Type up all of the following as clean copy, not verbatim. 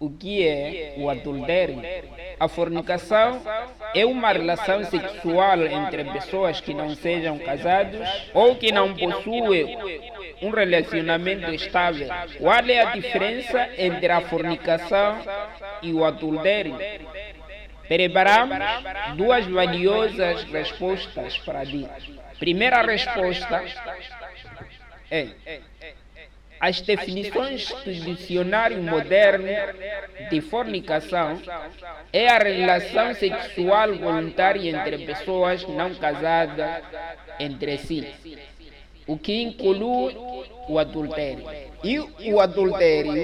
O que é o adultério? A fornicação é uma relação sexual entre pessoas que não sejam casados ou que não possuem um relacionamento estável. Qual é a diferença entre a fornicação e o adultério? Preparamos duas valiosas respostas para ti. Primeira resposta é: as definições do dicionário moderno de fornicação é a relação sexual voluntária entre pessoas não casadas entre si, o que inclui o adultério. E o adultério,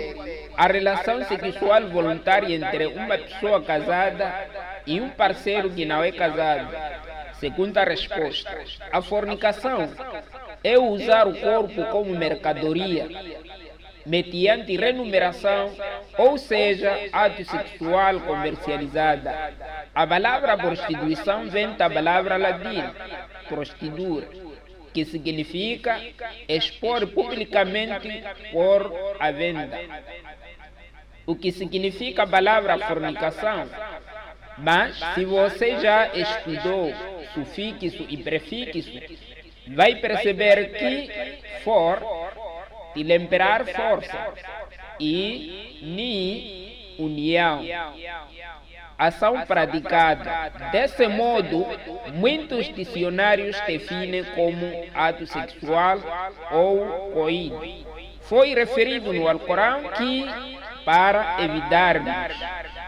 a relação sexual voluntária entre uma pessoa casada e um parceiro que não é casado. Segunda resposta: a fornicação é usar o corpo como mercadoria, mediante remuneração, ou seja, ato sexual comercializada. A palavra prostituição vem da palavra latina prostituere, que significa expor publicamente por a venda. O que significa a palavra fornicação? Mas, se você já estudou sufixo e prefixo, vai perceber que for te lembrar força e ni união, ação praticada. Desse modo, muitos dicionários definem como ato sexual ou coito. Foi referido no Alcorão que, para evitarmos,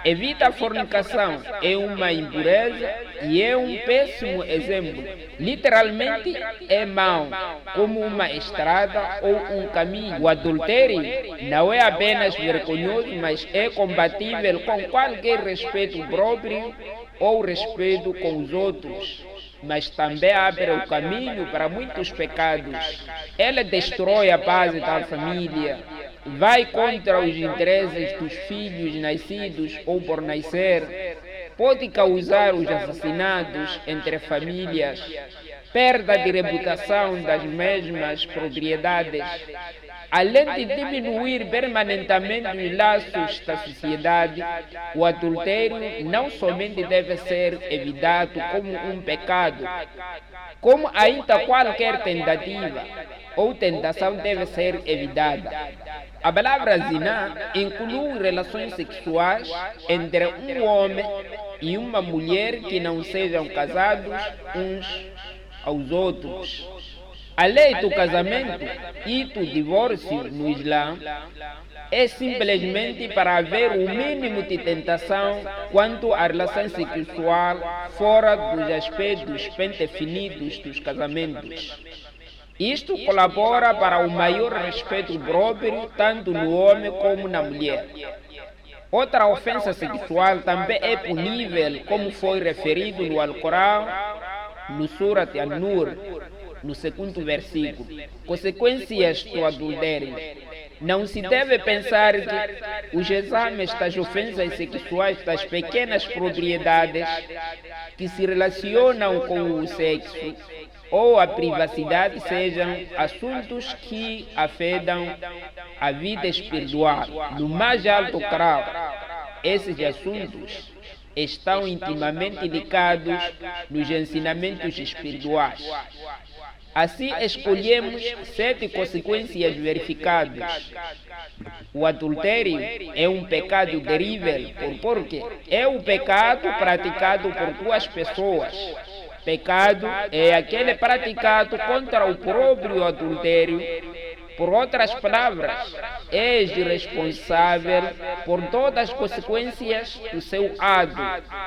evita a fornicação é uma impureza e é um péssimo exemplo. Literalmente é mau, como uma estrada ou um caminho. O adultério não é apenas vergonhoso, mas é compatível com qualquer respeito próprio ou respeito com os outros. Mas também abre o caminho para muitos pecados. Ela destrói a paz da família, vai contra os interesses dos filhos nascidos ou por nascer, pode causar os assassinatos entre famílias, perda de reputação das mesmas propriedades, além de diminuir permanentemente os laços da sociedade. O adultério não somente deve ser evitado como um pecado, como ainda qualquer tentativa ou tentação deve ser evitada. A palavra zina inclui relações sexuais entre um homem e uma mulher que não sejam casados uns aos outros. A lei do casamento e do divórcio no Islã é simplesmente para haver o mínimo de tentação quanto à relação sexual fora dos aspectos bem definidos dos casamentos. Isto colabora para o maior respeito próprio, tanto no homem como na mulher. Outra ofensa sexual também é punível, como foi referido no Alcorão, no Surat An-Nur, no segundo versículo. Consequências do adultério. Não se deve pensar que os exames das ofensas sexuais das pequenas propriedades que se relacionam com o sexo ou a privacidade sejam assuntos que afetam a vida espiritual. No mais alto grau, esses assuntos estão intimamente ligados nos ensinamentos espirituais. Assim, escolhemos 7 consequências verificadas. O adultério é um pecado terrível, porque é o pecado praticado por 2 pessoas. Pecado é aquele praticado contra o próprio adultério. Por outras palavras, és responsável por todas as consequências do seu ato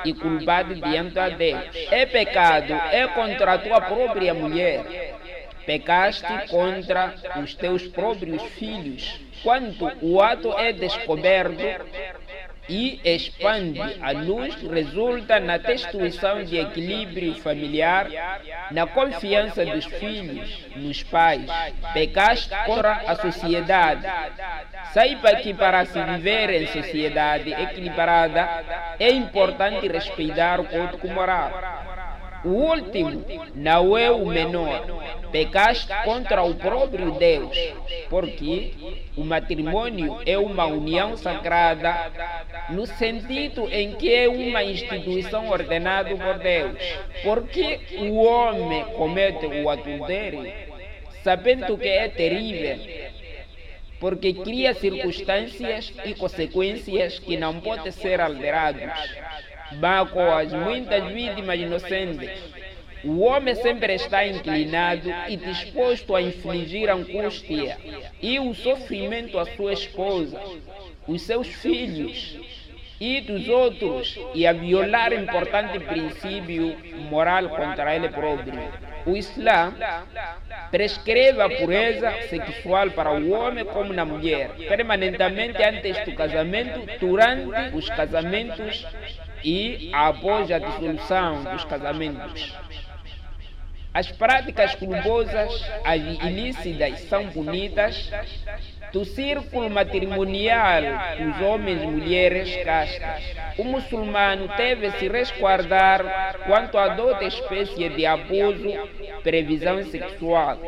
e culpado diante de Deus. É pecado, é contra a tua própria mulher. Pecaste contra os teus próprios filhos. Quando o ato é descoberto e expande a luz, resulta na destruição de equilíbrio familiar, na confiança dos filhos nos pais. Pecaste contra a sociedade. Saiba que para se viver em sociedade equilibrada é importante respeitar o código moral. O último não é o menor. Pecaste contra o próprio Deus, porque o matrimônio é uma união sagrada no sentido em que é uma instituição ordenada por Deus. Porque o homem comete o adultério, sabendo que é terrível, porque cria circunstâncias e consequências que não podem ser alteradas, mas com as muitas vítimas inocentes. O homem sempre está inclinado e disposto a infligir angústia e o sofrimento à sua esposa, os seus filhos e dos outros, e a violar importante princípio moral contra ele próprio. O Islã prescreve a pureza sexual para o homem como na mulher, permanentemente antes do casamento, durante os casamentos e após a dissolução dos casamentos. As práticas culposas, as ilícitas, são punidas do círculo matrimonial dos homens e mulheres castas. O muçulmano deve se resguardar quanto a toda espécie de abuso, previsão sexual.